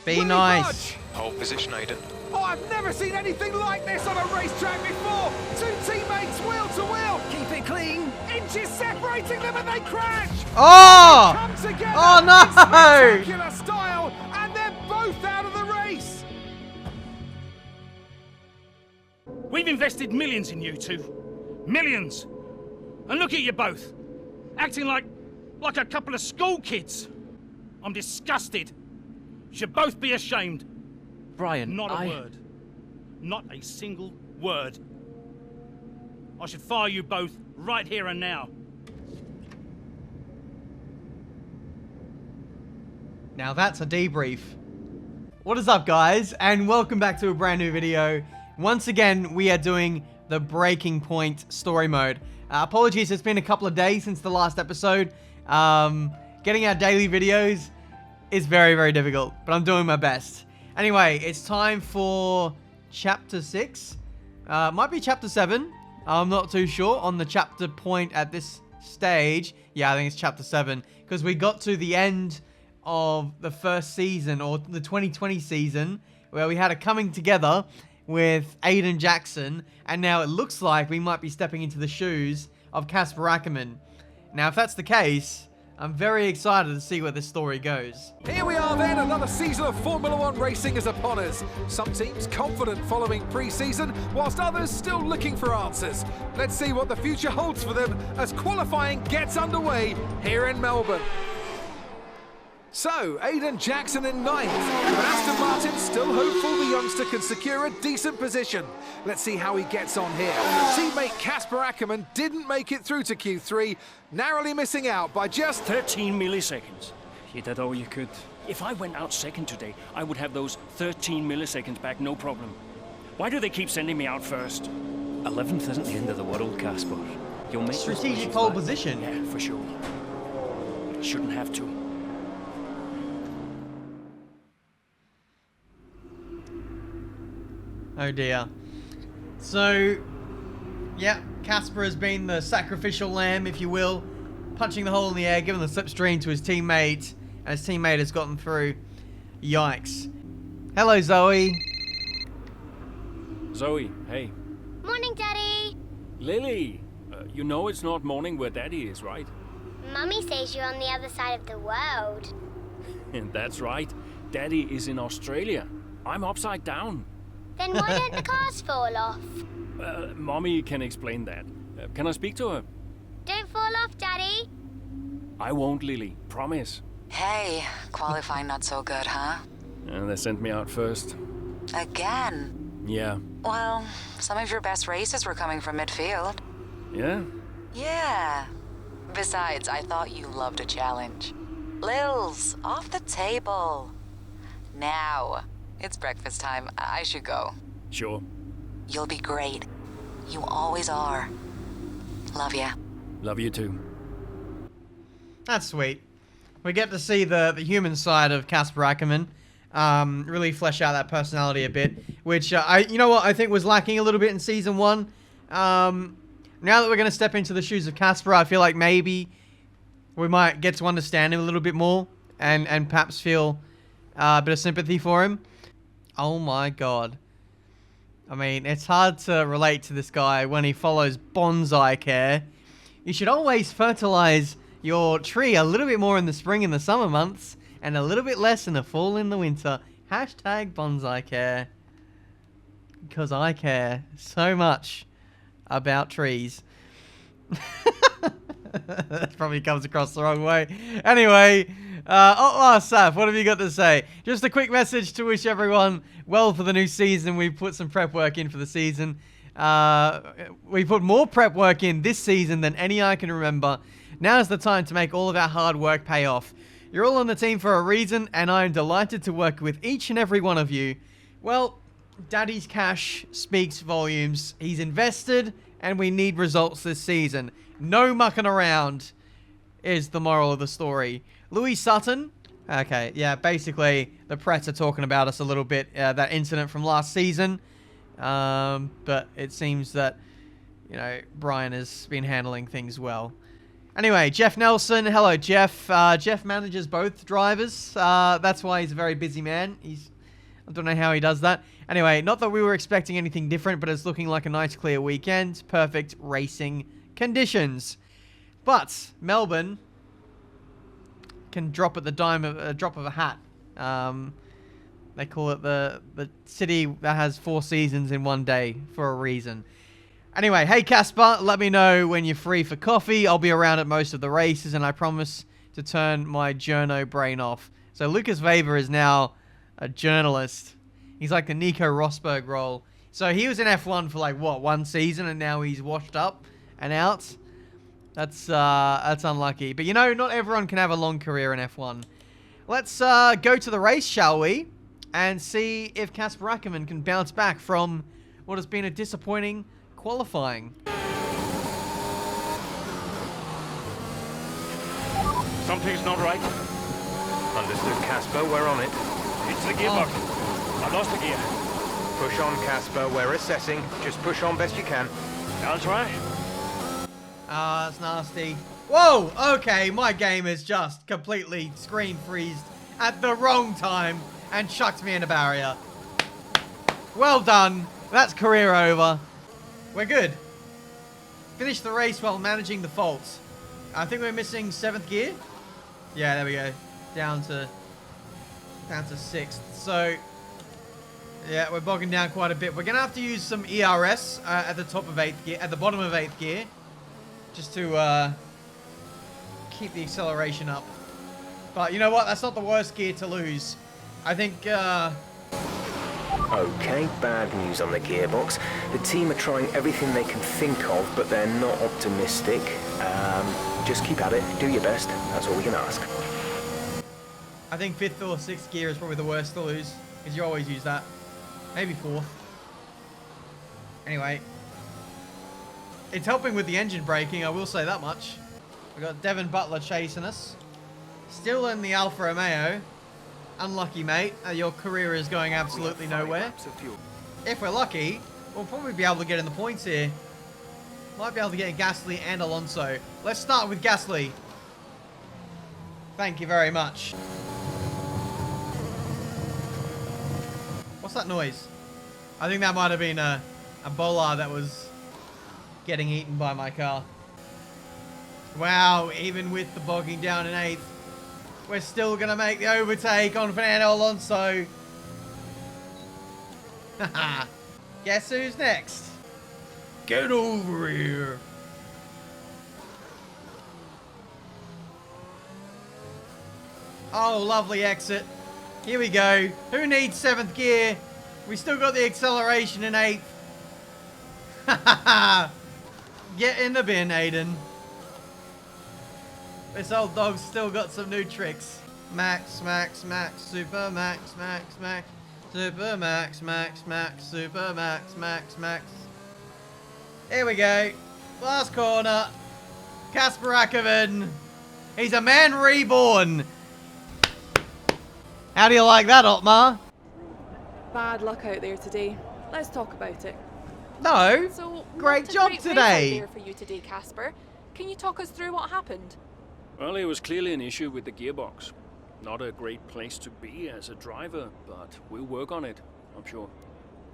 Be nice. Hold position, Aiden. Oh, I've never seen anything like this on a racetrack before. Two teammates wheel to wheel. Keep it clean. Inches separating them and they crash. Oh! They come together Oh in no! spectacular style, and they're both out of the race. We've invested millions in you two. Millions. And look at you both. Acting like a couple of school kids. I'm disgusted. You should both be ashamed. Brian, Not a word. Not a single word. I should fire you both right here and now. Now that's a debrief. What is up, guys, and welcome back to a brand new video. Once again, we are doing the Breaking Point story mode. Apologies, it's been a couple of days since the last episode. Getting our daily videos is very, very difficult, but I'm doing my best. Anyway, it's time for Chapter 6. Might be Chapter 7. I'm not too sure on the chapter point at this stage. Yeah, I think it's Chapter 7, because we got to the end of the first season, or the 2020 season, where we had a coming together with Aiden Jackson, and now it looks like we might be stepping into the shoes of Casper Ackerman. Now, if that's the case, I'm very excited to see where this story goes. Here we are then, another season of Formula One racing is upon us. Some teams confident following pre-season, whilst others still looking for answers. Let's see what the future holds for them as qualifying gets underway here in Melbourne. So, Aiden Jackson in ninth, but Aston Martin still hopeful the youngster can secure a decent position. Let's see how he gets on here. Teammate Casper Ackerman didn't make it through to Q3, narrowly missing out by just 13 milliseconds. You did all you could. If I went out second today, I would have those 13 milliseconds back, no problem. Why do they keep sending me out first? 11th isn't the end of the world, Casper. You'll make Strategic pole position. Yeah, for sure. But I shouldn't have to. Oh dear. So, yeah, Casper has been the sacrificial lamb, if you will, punching the hole in the air, giving the slipstream to his teammate, and his teammate has gotten through. Yikes. Hello, Zoe. Zoe, hey. Morning, Daddy. Lily, you know it's not morning where Daddy is, right? Mummy says you're on the other side of the world. And that's right. Daddy is in Australia. I'm upside down. Then why don't the cars fall off? Mommy can explain that. Can I speak to her? Don't fall off, Daddy. I won't, Lily. Promise. Hey, qualifying not so good, huh? They sent me out first. Again? Yeah. Well, some of your best races were coming from midfield. Yeah? Yeah. Besides, I thought you loved a challenge. Lils, off the table. Now, it's breakfast time. I should go. Sure. You'll be great. You always are. Love ya. Love you too. That's sweet. We get to see the human side of Casper Ackerman. Really flesh out that personality a bit, which you know what, I think was lacking a little bit in season 1. Now that we're going to step into the shoes of Casper, I feel like maybe we might get to understand him a little bit more and perhaps feel a bit of sympathy for him. Oh my god. I mean, it's hard to relate to this guy when he follows bonsai care. You should always fertilize your tree a little bit more in the spring and the summer months, and a little bit less in the fall and the winter. Hashtag bonsai care. Because I care so much about trees. That probably comes across the wrong way. Anyway, Saf, what have you got to say? Just a quick message to wish everyone well for the new season. We put some prep work in for the season. We put more prep work in this season than any I can remember. Now is the time to make all of our hard work pay off. You're all on the team for a reason, and I am delighted to work with each and every one of you. Well, Daddy's cash speaks volumes. He's invested, and we need results this season. No mucking around is the moral of the story. Louis Sutton. Okay, yeah, basically, the Prets are talking about us a little bit, that incident from last season. But it seems that, you know, Brian has been handling things well. Anyway, Jeff Nelson. Hello, Jeff. Jeff manages both drivers. That's why he's a very busy man. I don't know how he does that. Anyway, not that we were expecting anything different, but it's looking like a nice clear weekend. Perfect racing conditions. But Melbourne can drop at the drop of a hat. They call it the city that has 4 seasons in one day for a reason. Anyway, hey Casper, let me know when you're free for coffee. I'll be around at most of the races, and I promise to turn my journo brain off. So Lucas Weber is now a journalist. He's like the Nico Rosberg role. So he was in F1 for like, what, 1 season, and now he's washed up and out. That's unlucky. But you know, not everyone can have a long career in F1. Let's go to the race, shall we? And see if Casper Ackerman can bounce back from what has been a disappointing qualifying. Something's not right. Understood, Casper. We're on it. It's the gearbox. I lost the gear. Push on, Casper. We're assessing. Just push on best you can. I'll try. That's nasty. Whoa! Okay, my game is just completely screen freezed at the wrong time and chucked me in a barrier. Well done. That's career over. We're good. Finished the race while managing the faults. I think we're missing 7th gear. Yeah, there we go. Down to 6th. So, yeah, we're bogging down quite a bit. We're gonna have to use some ERS at the top of 8th gear, at the bottom of 8th gear, just to keep the acceleration up. But you know what? That's not the worst gear to lose. I think. Okay, bad news on the gearbox. The team are trying everything they can think of, but they're not optimistic. Just keep at it. Do your best. That's all we can ask. I think 5th or 6th gear is probably the worst to lose, because you always use that. Maybe 4th. Anyway. It's helping with the engine braking, I will say that much. We've got Devin Butler chasing us. Still in the Alfa Romeo. Unlucky, mate. Your career is going absolutely nowhere. If we're lucky, we'll probably be able to get in the points here. Might be able to get Gasly and Alonso. Let's start with Gasly. Thank you very much. What's that noise? I think that might have been a bollard that was getting eaten by my car. Wow, even with the bogging down in 8th, we're still going to make the overtake on Fernando Alonso. Haha. Guess who's next? Get over here. Oh, lovely exit. Here we go. Who needs 7th gear? We still got the acceleration in 8th. Haha. Get in the bin, Aiden. This old dog's still got some new tricks. Max, max, max, super max, max, max, super max, max, max, super max, max, max. Here we go. Last corner. Casper Ackerman. He's a man reborn. How do you like that, Otmar? Bad luck out there today. Let's talk about it. No. So, great not a job great today. race out there for you today, Casper. Can you talk us through what happened? Well, it was clearly an issue with the gearbox. Not a great place to be as a driver, but we'll work on it, I'm sure.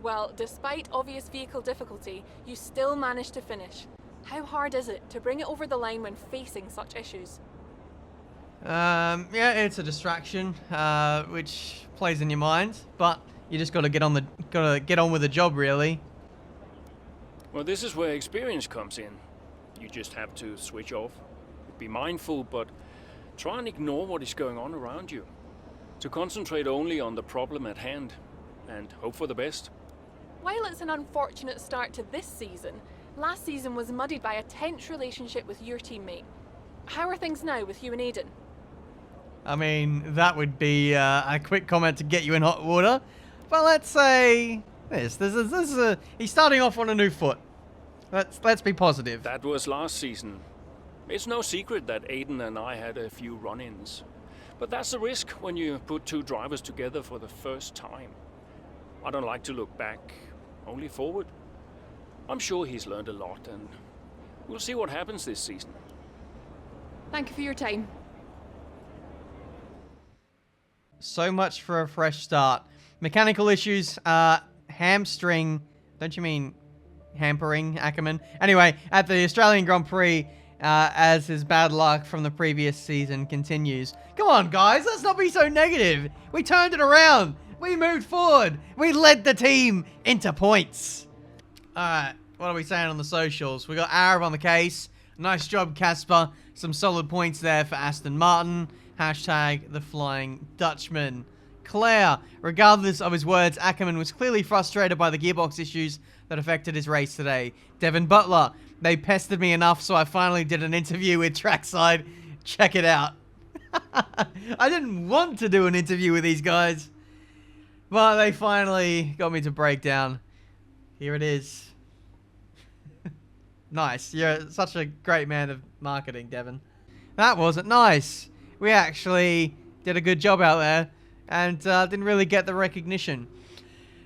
Well, despite obvious vehicle difficulty, you still managed to finish. How hard is it to bring it over the line when facing such issues? Yeah, it's a distraction, which plays in your mind, but you just gotta get on with the job, really. Well, this is where experience comes in. You just have to switch off. Be mindful, but try and ignore what is going on around you. To concentrate only on the problem at hand, and hope for the best. While it's an unfortunate start to this season, last season was muddied by a tense relationship with your teammate. How are things now with you and Aiden? I mean, that would be a quick comment to get you in hot water. But let's say this is he's starting off on a new foot. Let's be positive. That was last season. It's no secret that Aiden and I had a few run-ins. But that's the risk when you put 2 drivers together for the first time. I don't like to look back, only forward. I'm sure he's learned a lot, and we'll see what happens this season. Thank you for your time. So much for a fresh start. Mechanical issues, hamstring. Don't you mean hampering, Ackerman? Anyway, at the Australian Grand Prix, as his bad luck from the previous season continues. Come on, guys, let's not be so negative. We turned it around. We moved forward. We led the team into points. Alright, what are we saying on the socials? We got Arab on the case. Nice job, Casper. Some solid points there for Aston Martin. Hashtag the Flying Dutchman. Claire, regardless of his words, Ackerman was clearly frustrated by the gearbox issues that affected his race today. Devin Butler, they pestered me enough, so I finally did an interview with Trackside. Check it out. I didn't want to do an interview with these guys, but they finally got me to break down. Here it is. Nice. You're such a great man of marketing, Devin. That wasn't nice. We actually did a good job out there and didn't really get the recognition.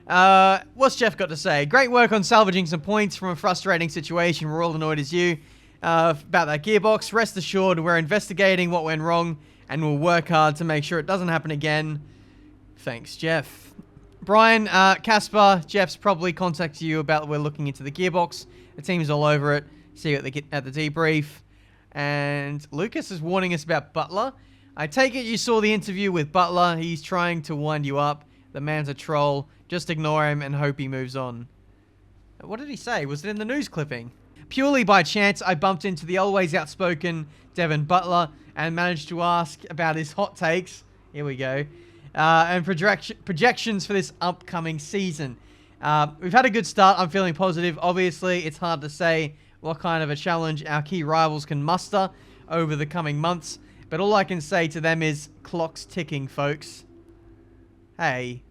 What's Jeff got to say? Great work on salvaging some points from a frustrating situation. We're all annoyed as you about that gearbox. Rest assured, we're investigating what went wrong and we'll work hard to make sure it doesn't happen again. Thanks, Jeff. Brian, Casper, Jeff's probably contacted you about we're looking into the gearbox. The team's all over it. See you at the debrief. And Lucas is warning us about Butler. I take it you saw the interview with Butler. He's trying to wind you up. The man's a troll. Just ignore him and hope he moves on. What did he say? Was it in the news clipping? Purely by chance, I bumped into the always outspoken Devin Butler and managed to ask about his hot takes. Here we go. And projections for this upcoming season. We've had a good start. I'm feeling positive. Obviously, it's hard to say what kind of a challenge our key rivals can muster over the coming months. But all I can say to them is, clock's ticking, folks. Hey.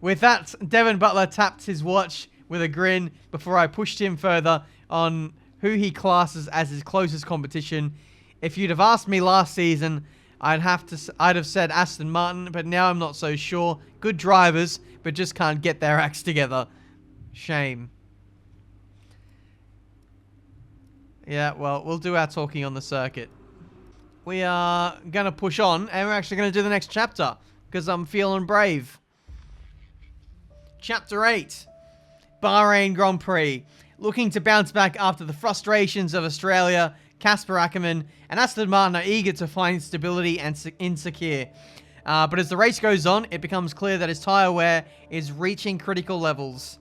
With that, Devin Butler tapped his watch with a grin before I pushed him further on who he classes as his closest competition. If you'd have asked me last season, I'd have said Aston Martin, but now I'm not so sure. Good drivers, but just can't get their acts together. Shame. Yeah, well, we'll do our talking on the circuit. We are going to push on, and we're actually going to do the next chapter, because I'm feeling brave. Chapter 8. Bahrain Grand Prix. Looking to bounce back after the frustrations of Australia, Casper Ackerman and Aston Martin are eager to find stability and insecure. But as the race goes on, it becomes clear that his tyre wear is reaching critical levels.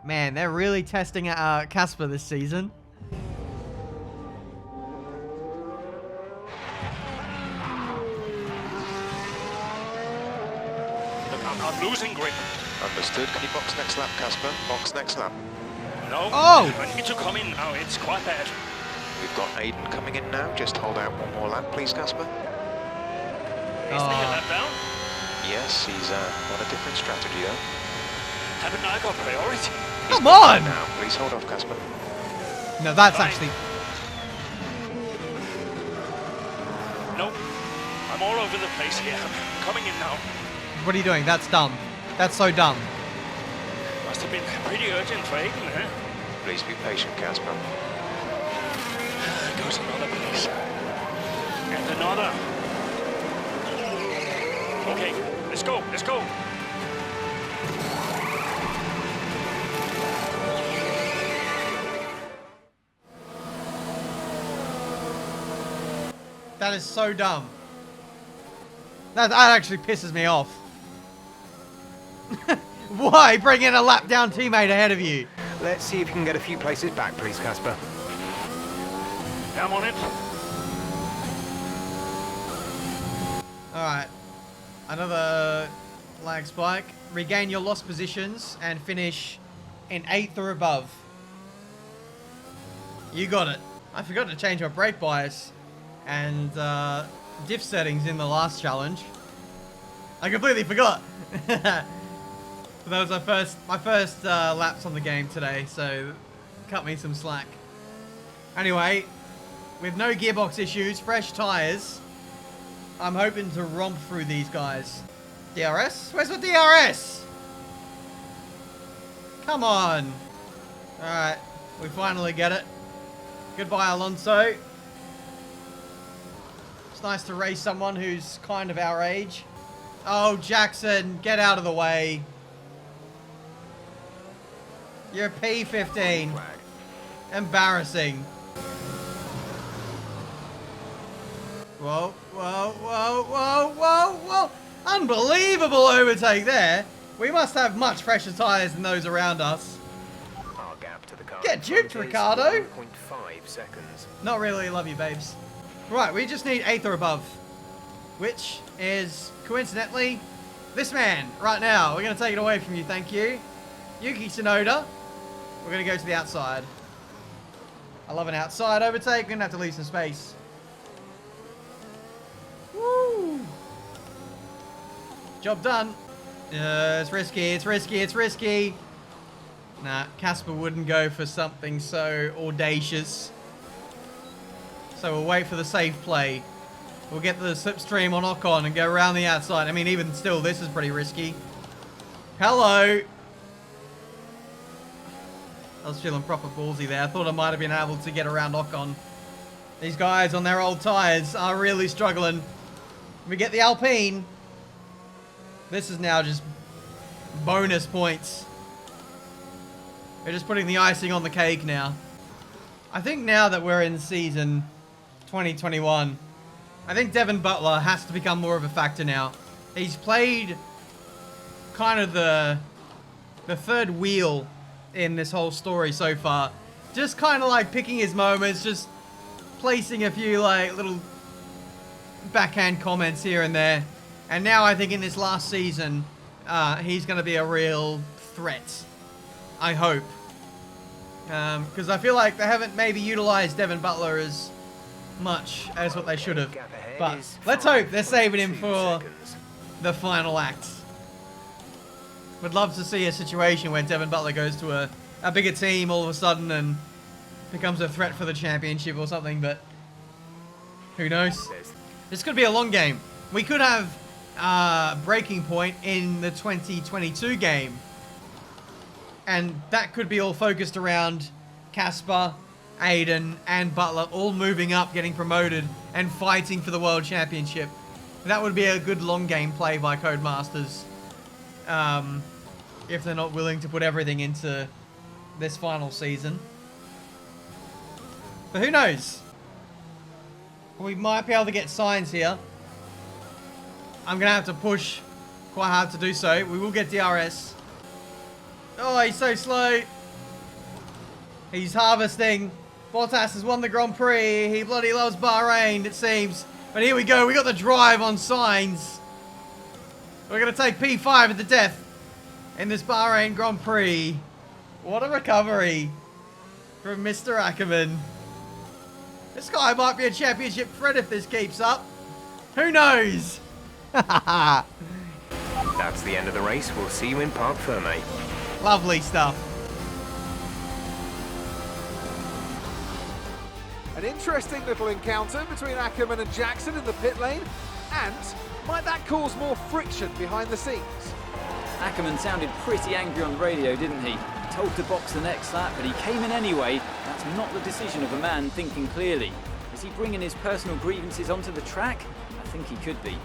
Man, they're really testing Casper this season. I'm losing grip. Understood. Can you box next lap, Casper? Box next lap. No. Oh! I need to come in now. It's quite bad. We've got Aiden coming in now. Just hold out one more lap, please, Casper. Is he a lap down? Yes, he's on a different strategy, though. Haven't I got priority? Come on! Now, please hold off, Casper. No, that's actually... Nope. I'm all over the place here. I'm coming in now. What are you doing? That's dumb. That's so dumb. Must have been pretty urgent for Aiden, huh? Please be patient, Casper. There goes another place. And another. Okay, let's go, let's go. That is so dumb. That actually pisses me off. Why bring in a lap down teammate ahead of you? Let's see if you can get a few places back, please, Casper. I'm on it. Alright. Another lag spike. Regain your lost positions and finish in 8th or above. You got it. I forgot to change my brake bias and diff settings in the last challenge. I completely forgot. That was my first laps on the game today, so cut me some slack. Anyway, with no gearbox issues, fresh tyres, I'm hoping to romp through these guys. DRS? Where's the DRS? Come on. Alright, we finally get it. Goodbye, Alonso. It's nice to race someone who's kind of our age. Oh, Jackson, get out of the way. You're P15. Embarrassing. Whoa, whoa, whoa, whoa, whoa, whoa. Unbelievable overtake there. We must have much fresher tyres than those around us. Our gap to the car Get duped, Ricardo. 1.5 seconds. Not really, love you, babes. Right, we just need 8th or above. Which is, coincidentally, this man right now. We're going to take it away from you, thank you. Yuki Tsunoda. We're going to go to the outside. I love an outside overtake. We're going to have to leave some space. Woo! Job done. It's risky, it's risky, it's risky. Nah, Casper wouldn't go for something so audacious. So we'll wait for the safe play. We'll get the slipstream on Ocon and go around the outside. I mean, even still, this is pretty risky. Hello. I was feeling proper ballsy there. I thought I might have been able to get around Ocon. These guys on their old tyres are really struggling. We get the Alpine. This is now just bonus points. We're just putting the icing on the cake now. I think now that we're in season 2021, I think Devin Butler has to become more of a factor now. He's played kind of the third wheel in this whole story so far. Just kind of like picking his moments, just placing a few like little backhand comments here and there. And now I think in this last season, he's going to be a real threat. I hope. Because I feel like they haven't maybe utilized Devin Butler as much as what they should have. But let's hope they're saving him for the final act. Would love to see a situation where Devin Butler goes to a bigger team all of a sudden and becomes a threat for the championship or something, but who knows? This could be a long game. We could have breaking point in the 2022 game, and that could be all focused around Casper, Aiden, and Butler all moving up, getting promoted, and fighting for the World Championship. That would be a good long game play by Codemasters, if they're not willing to put everything into this final season. But who knows? We might be able to get signs here. I'm going to have to push quite hard to do so. We will get DRS. Oh, he's so slow. He's harvesting. Bottas has won the Grand Prix. He bloody loves Bahrain, it seems. But here we go. We got the drive on signs. We're going to take P5 at the death in this Bahrain Grand Prix. What a recovery from Mr. Ackerman. This guy might be a championship threat if this keeps up. Who knows? That's the end of the race. We'll see you in Parc Fermé. Lovely stuff. An interesting little encounter between Ackerman and Jackson in the pit lane. And might that cause more friction behind the scenes? Ackerman sounded pretty angry on the radio, didn't he? Told to box the next lap, but he came in anyway. That's not the decision of a man thinking clearly. Is he bringing his personal grievances onto the track? I think he could be.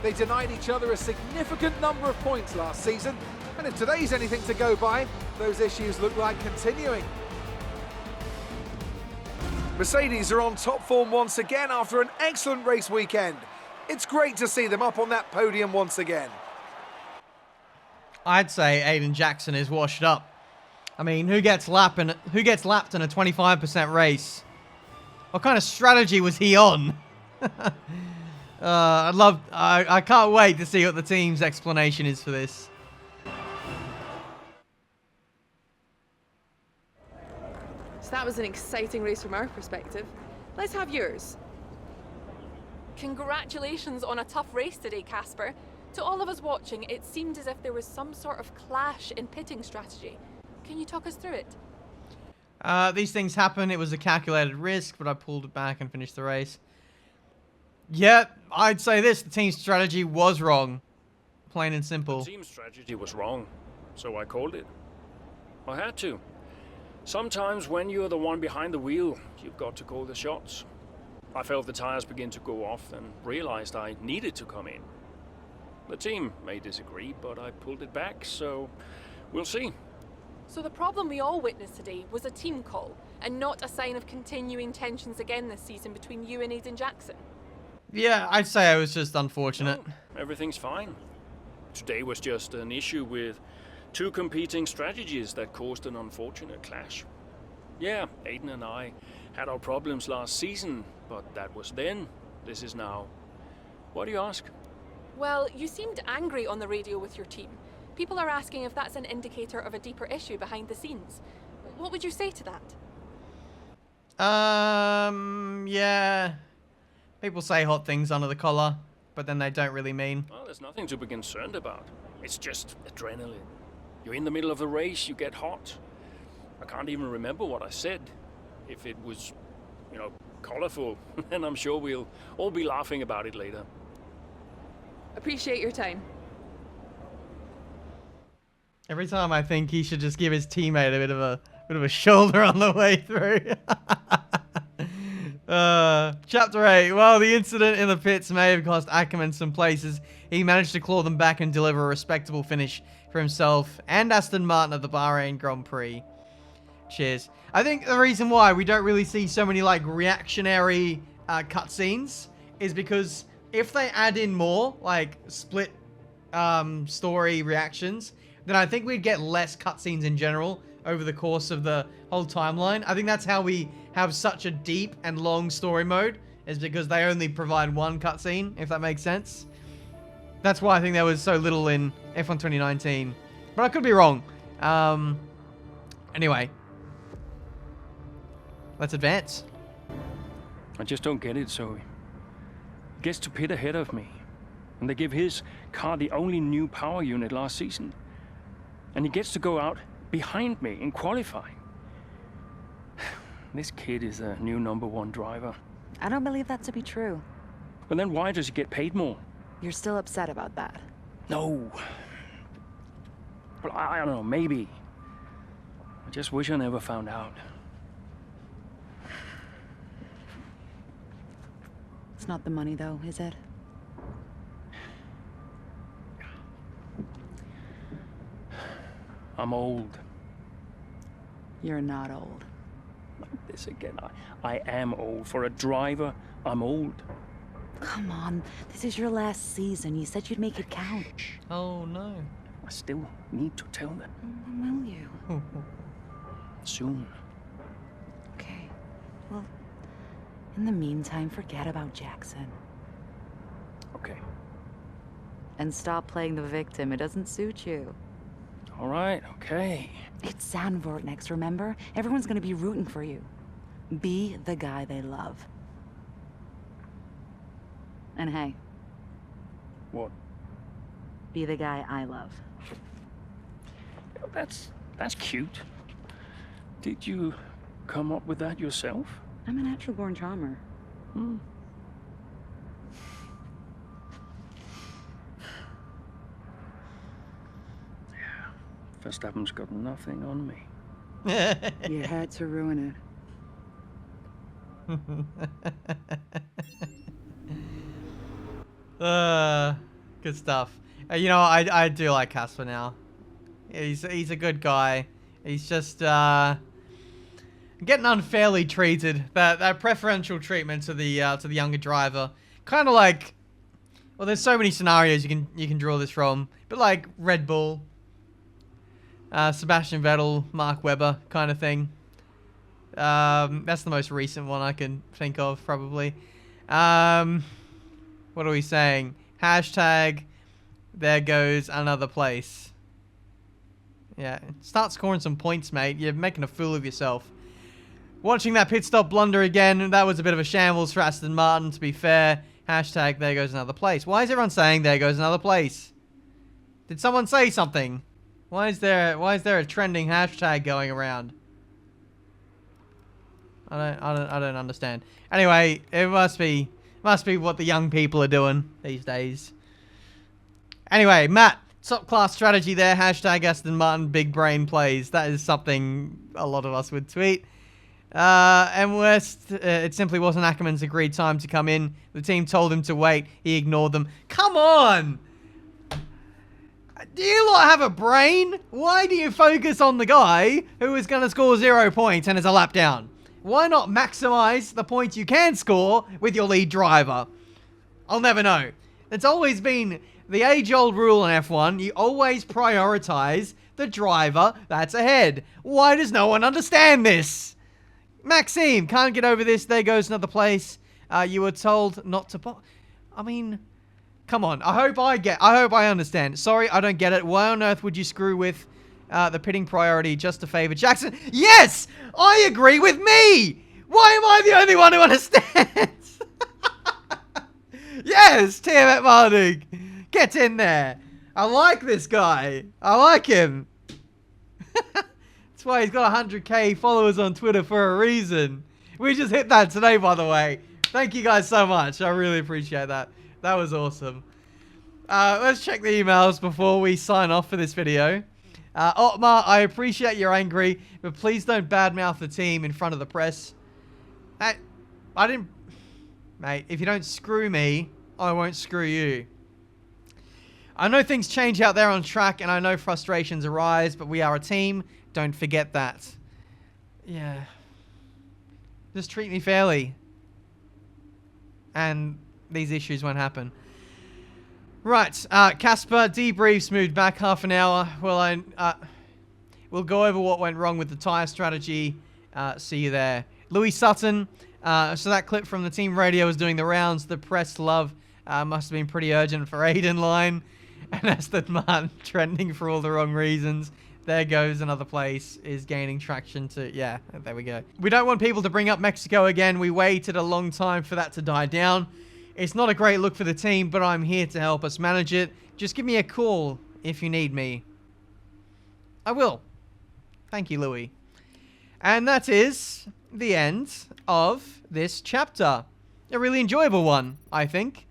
They denied each other a significant number of points last season, and if today's anything to go by, those issues look like continuing. Mercedes are on top form once again after an excellent race weekend. It's great to see them up on that podium once again. I'd say Aiden Jackson is washed up. I mean, who gets lapped in a 25% race? What kind of strategy was he on? I can't wait to see what the team's explanation is for this. So that was an exciting race from our perspective. Let's have yours. Congratulations on a tough race today, Casper. To all of us watching, it seemed as if there was some sort of clash in pitting strategy. Can you talk us through it? These things happen. It was a calculated risk, but I pulled it back and finished the race. Yeah, I'd say this. The team's strategy was wrong. Plain and simple. The team's strategy was wrong, so I called it. I had to. Sometimes when you're the one behind the wheel, you've got to call the shots. I felt the tires begin to go off and realized I needed to come in. The team may disagree, but I pulled it back, so we'll see. So the problem we all witnessed today was a team call, and not a sign of continuing tensions again this season between you and Aiden Jackson? Yeah, I'd say it was just unfortunate. No, everything's fine. Today was just an issue with two competing strategies that caused an unfortunate clash. Yeah, Aiden and I had our problems last season, but that was then. This is now. Why do you ask? Well, you seemed angry on the radio with your team. People are asking if that's an indicator of a deeper issue behind the scenes. What would you say to that? Yeah. People say hot things under the collar, but then they don't really mean. Well, there's nothing to be concerned about. It's just adrenaline. You're in the middle of a race, you get hot. I can't even remember what I said. If it was, colorful, then I'm sure we'll all be laughing about it later. Appreciate your time. Every time I think he should just give his teammate a bit of a shoulder on the way through. Chapter 8. Well, the incident in the pits may have cost Ackerman some places. He managed to claw them back and deliver a respectable finish for himself and Aston Martin at the Bahrain Grand Prix. Cheers. I think the reason why we don't really see so many like reactionary cutscenes is because if they add in more like split story reactions, then I think we'd get less cutscenes in general over the course of the whole timeline. I think that's how we have such a deep and long story mode, is because they only provide one cutscene, if that makes sense. That's why I think there was so little in F1 2019. But I could be wrong. Anyway. Let's advance. I just don't get it, Zoe. He gets to pit ahead of me, and they give his car the only new power unit last season. And he gets to go out behind me in qualifying. This kid is the new #1 driver. I don't believe that to be true. But then why does he get paid more? You're still upset about that? No. Well, I don't know, maybe. I just wish I never found out. It's not the money, though, is it? I'm old. You're not old. Like this again. I am old. For a driver, I'm old. Come on, this is your last season. You said you'd make it count. Oh, no. I still need to tell them. When will you? Soon. Okay. Well, in the meantime, forget about Jackson. Okay. And stop playing the victim. It doesn't suit you. All right, okay. It's Zandvoort next, remember? Everyone's gonna be rooting for you. Be the guy they love. And hey. What? Be the guy I love. That's cute. Did you come up with that yourself? I'm a natural-born charmer. Hmm. Verstappen's got nothing on me. You had to ruin it. Good stuff. I do like Casper now. He's a good guy. He's just getting unfairly treated. That preferential treatment to the younger driver. Kind of like, well, there's so many scenarios you can draw this from, but like Red Bull, Sebastian Vettel, Mark Webber kind of thing. That's the most recent one I can think of, probably. What are we saying? Hashtag, there goes another place. Yeah, start scoring some points, mate. You're making a fool of yourself. Watching that pit stop blunder again, that was a bit of a shambles for Aston Martin, to be fair. Hashtag, there goes another place. Why is everyone saying there goes another place? Did someone say something? Why is there a trending hashtag going around? I don't understand. Anyway, it must be what the young people are doing these days. Anyway, Matt, top class strategy there. Hashtag Aston Martin big brain plays. That is something a lot of us would tweet. And worst, it simply wasn't Ackerman's agreed time to come in. The team told him to wait. He ignored them. Come on! Do you lot have a brain? Why do you focus on the guy who is going to score 0 points and is a lap down? Why not maximize the points you can score with your lead driver? I'll never know. It's always been the age-old rule in F1. You always prioritize the driver that's ahead. Why does no one understand this? Maxime, can't get over this. There goes another place. You were told not to... I mean... Come on, I hope I understand. Sorry, I don't get it. Why on earth would you screw with the pitting priority just to favor Jackson? Yes! I agree with me! Why am I the only one who understands? Yes, Tiametmarduk! Get in there! I like this guy. I like him. That's why he's got 100k followers on Twitter for a reason. We just hit that today, by the way. Thank you guys so much. I really appreciate that. That was awesome. Let's check the emails before we sign off for this video. Otmar, I appreciate you're angry, but please don't badmouth the team in front of the press. I didn't... Mate, if you don't screw me, I won't screw you. I know things change out there on track, and I know frustrations arise, but we are a team. Don't forget that. Yeah. Just treat me fairly. And... these issues won't happen. Right, Casper, debriefs moved back half an hour. Well, we'll go over what went wrong with the tyre strategy. See you there. Louis Sutton, so that clip from the team radio was doing the rounds. The press love must have been pretty urgent for Aiden line. And Aston Martin trending for all the wrong reasons. There goes another place, is gaining traction to... Yeah, there we go. We don't want people to bring up Mexico again. We waited a long time for that to die down. It's not a great look for the team, but I'm here to help us manage it. Just give me a call if you need me. I will. Thank you, Louis. And that is the end of this chapter. A really enjoyable one, I think.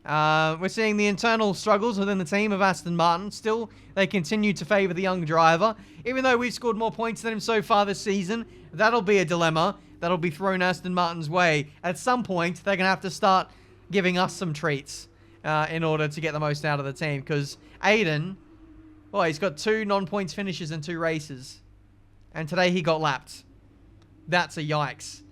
We're seeing the internal struggles within the team of Aston Martin. Still, they continue to favour the young driver. Even though we've scored more points than him so far this season, that'll be a dilemma. That'll be thrown Aston Martin's way. At some point, they're going to have to start... giving us some treats in order to get the most out of the team. Because Aiden, well, he's got 2 non-points finishes in 2 races. And today he got lapped. That's a yikes.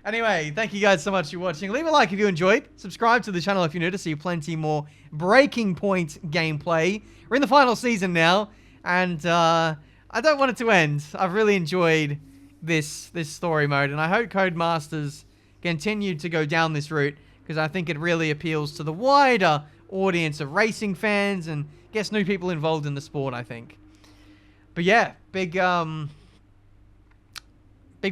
Anyway, thank you guys so much for watching. Leave a like if you enjoyed. Subscribe to the channel if you're new to see plenty more Breaking Point gameplay. We're in the final season now. And I don't want it to end. I've really enjoyed this story mode. And I hope Codemasters continue to go down this route. Because I think it really appeals to the wider audience of racing fans and gets new people involved in the sport, I think. But yeah, big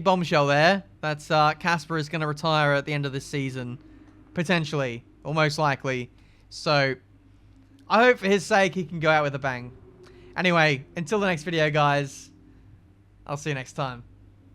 bombshell there. That's Casper is going to retire at the end of this season. Potentially, or most likely. So, I hope for his sake he can go out with a bang. Anyway, until the next video, guys. I'll see you next time.